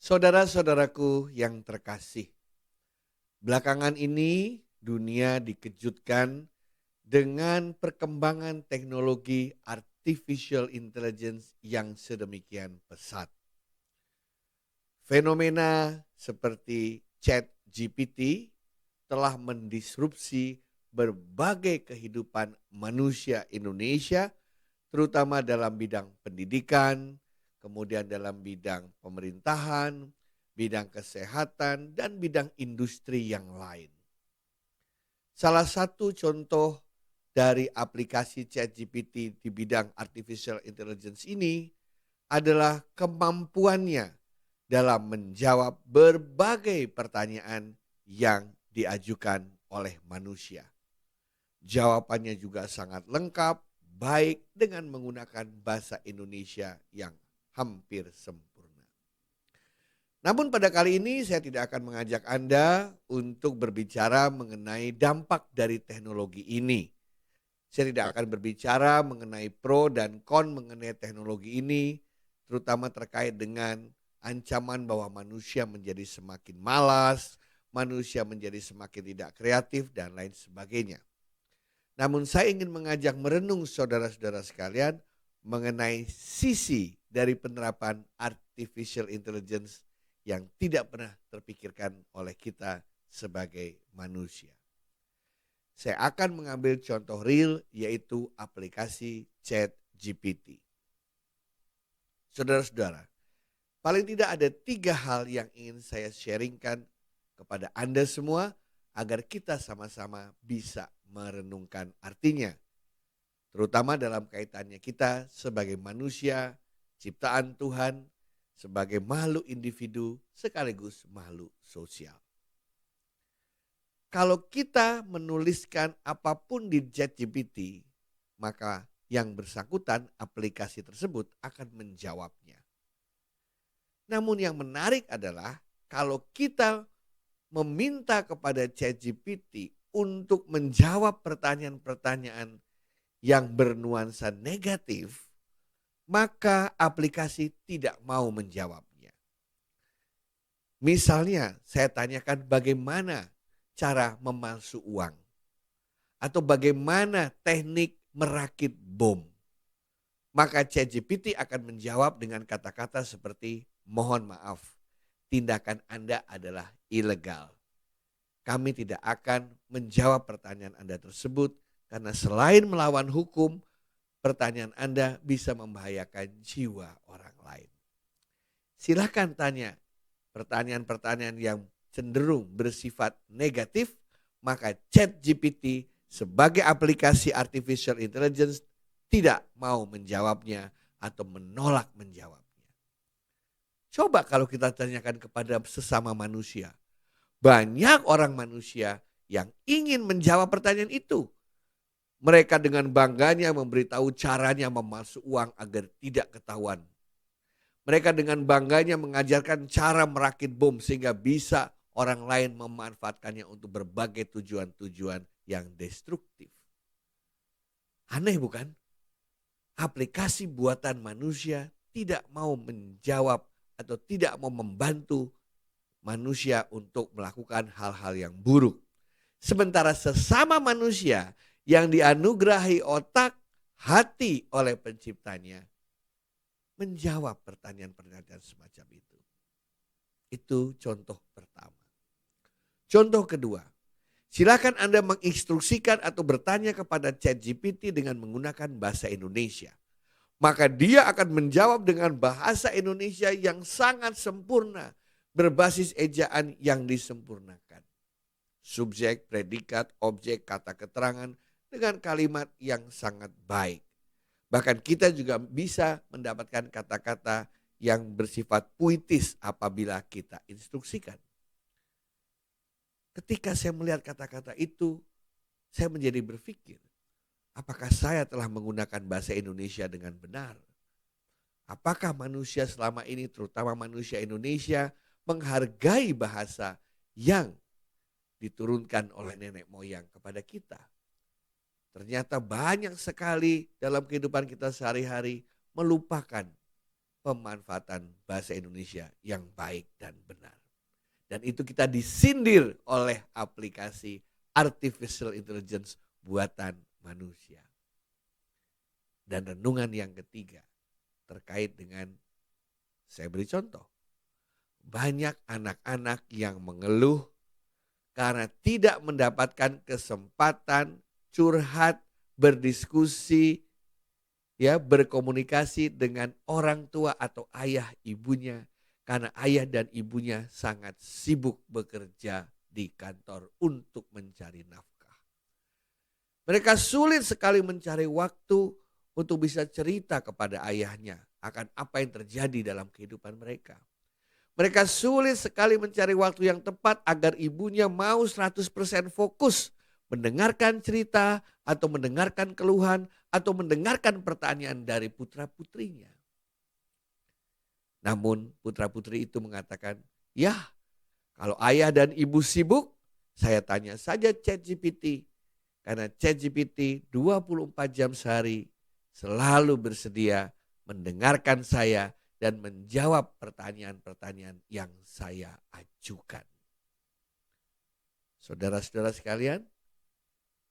Saudara-saudaraku yang terkasih, belakangan ini dunia dikejutkan dengan perkembangan teknologi artificial intelligence yang sedemikian pesat. Fenomena seperti ChatGPT telah mendisrupsi berbagai kehidupan manusia Indonesia, terutama dalam bidang pendidikan, kemudian dalam bidang pemerintahan, bidang kesehatan, dan bidang industri yang lain. Salah satu contoh dari aplikasi ChatGPT di bidang artificial intelligence ini adalah kemampuannya dalam menjawab berbagai pertanyaan yang diajukan oleh manusia. Jawabannya juga sangat lengkap, baik dengan menggunakan bahasa Indonesia yang hampir sempurna. Namun pada kali ini saya tidak akan mengajak Anda untuk berbicara mengenai dampak dari teknologi ini. Saya tidak akan berbicara mengenai pro dan kon mengenai teknologi ini, terutama terkait dengan ancaman bahwa manusia menjadi semakin malas, manusia menjadi semakin tidak kreatif, dan lain sebagainya. Namun saya ingin mengajak merenung saudara-saudara sekalian mengenai sisi dari penerapan artificial intelligence yang tidak pernah terpikirkan oleh kita sebagai manusia. Saya akan mengambil contoh real yaitu aplikasi ChatGPT. Saudara-saudara, paling tidak ada 3 hal yang ingin saya sharingkan kepada Anda semua agar kita sama-sama bisa merenungkan artinya. Terutama dalam kaitannya kita sebagai manusia, ciptaan Tuhan, sebagai makhluk individu sekaligus makhluk sosial. Kalau kita menuliskan apapun di ChatGPT, maka yang bersangkutan aplikasi tersebut akan menjawabnya. Namun yang menarik adalah kalau kita meminta kepada ChatGPT untuk menjawab pertanyaan-pertanyaan yang bernuansa negatif, maka aplikasi tidak mau menjawabnya. Misalnya saya tanyakan bagaimana cara memalsu uang atau bagaimana teknik merakit bom. Maka ChatGPT akan menjawab dengan kata-kata seperti mohon maaf, tindakan Anda adalah ilegal. Kami tidak akan menjawab pertanyaan Anda tersebut karena selain melawan hukum, pertanyaan Anda bisa membahayakan jiwa orang lain. Silakan tanya pertanyaan-pertanyaan yang cenderung bersifat negatif, maka ChatGPT sebagai aplikasi artificial intelligence tidak mau menjawabnya atau menolak menjawabnya. Coba kalau kita tanyakan kepada sesama manusia, banyak orang manusia yang ingin menjawab pertanyaan itu. Mereka dengan bangganya memberitahu caranya memalsu uang agar tidak ketahuan. Mereka dengan bangganya mengajarkan cara merakit bom sehingga bisa orang lain memanfaatkannya untuk berbagai tujuan-tujuan yang destruktif. Aneh bukan? Aplikasi buatan manusia tidak mau menjawab atau tidak mau membantu manusia untuk melakukan hal-hal yang buruk. Sementara sesama manusia yang dianugerahi otak, hati oleh penciptanya menjawab pertanyaan-pertanyaan semacam itu. Itu contoh pertama. Contoh kedua, silakan Anda menginstruksikan atau bertanya kepada ChatGPT dengan menggunakan bahasa Indonesia. Maka dia akan menjawab dengan bahasa Indonesia yang sangat sempurna, berbasis ejaan yang disempurnakan. Subjek, predikat, objek, kata keterangan dengan kalimat yang sangat baik. Bahkan kita juga bisa mendapatkan kata-kata yang bersifat puitis apabila kita instruksikan. Ketika saya melihat kata-kata itu, saya menjadi berpikir, apakah saya telah menggunakan bahasa Indonesia dengan benar? Apakah manusia selama ini, terutama manusia Indonesia, menghargai bahasa yang diturunkan oleh nenek moyang kepada kita? Ternyata banyak sekali dalam kehidupan kita sehari-hari melupakan pemanfaatan bahasa Indonesia yang baik dan benar. Dan itu kita disindir oleh aplikasi artificial intelligence buatan manusia. Dan renungan yang ketiga terkait dengan, saya beri contoh, banyak anak-anak yang mengeluh karena tidak mendapatkan kesempatan curhat, berdiskusi, ya, berkomunikasi dengan orang tua atau ayah ibunya, karena ayah dan ibunya sangat sibuk bekerja di kantor untuk mencari nafkah. Mereka sulit sekali mencari waktu untuk bisa cerita kepada ayahnya akan apa yang terjadi dalam kehidupan mereka. Mereka sulit sekali mencari waktu yang tepat agar ibunya mau 100% fokus mendengarkan cerita atau mendengarkan keluhan atau mendengarkan pertanyaan dari putra-putrinya. Namun putra-putri itu mengatakan, ya kalau ayah dan ibu sibuk, saya tanya saja ChatGPT. Karena ChatGPT 24 jam sehari selalu bersedia mendengarkan saya dan menjawab pertanyaan-pertanyaan yang saya ajukan. Saudara-saudara sekalian,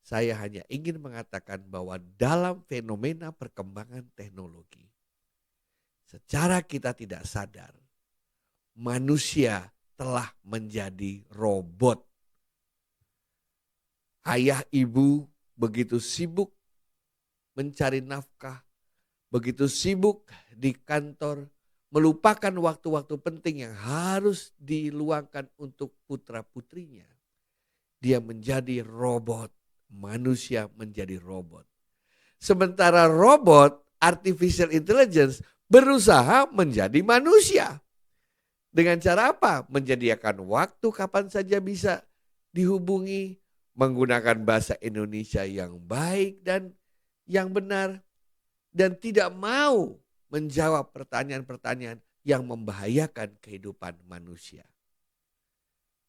saya hanya ingin mengatakan bahwa dalam fenomena perkembangan teknologi, secara kita tidak sadar, manusia telah menjadi robot. Ayah ibu begitu sibuk mencari nafkah, begitu sibuk di kantor, melupakan waktu-waktu penting yang harus diluangkan untuk putra-putrinya. Dia menjadi robot, manusia menjadi robot. Sementara robot, artificial intelligence, berusaha menjadi manusia. Dengan cara apa? Menyediakan waktu kapan saja bisa dihubungi, menggunakan bahasa Indonesia yang baik dan yang benar, dan tidak mau menjawab pertanyaan-pertanyaan yang membahayakan kehidupan manusia.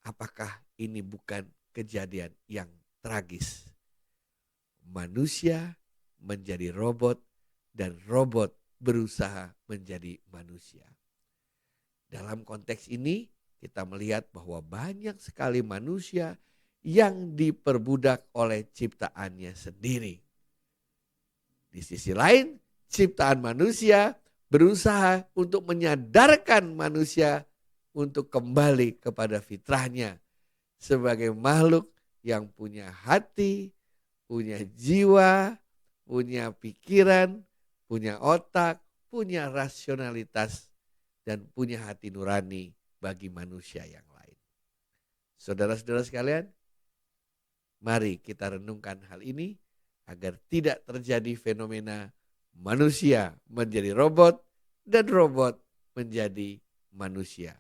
Apakah ini bukan kejadian yang tragis? Manusia menjadi robot dan robot berusaha menjadi manusia. Dalam konteks ini kita melihat bahwa banyak sekali manusia yang diperbudak oleh ciptaannya sendiri. Di sisi lain, ciptaan manusia berusaha untuk menyadarkan manusia untuk kembali kepada fitrahnya sebagai makhluk yang punya hati, punya jiwa, punya pikiran, punya otak, punya rasionalitas, dan punya hati nurani bagi manusia yang lain. Saudara-saudara sekalian, mari kita renungkan hal ini agar tidak terjadi fenomena manusia menjadi robot dan robot menjadi manusia.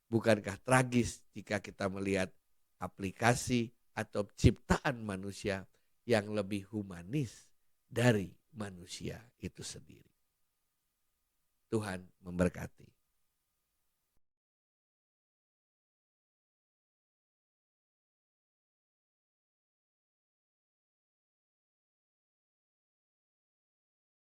Bukankah tragis jika kita melihat aplikasi atau ciptaan manusia yang lebih humanis dari manusia itu sendiri. Tuhan memberkati.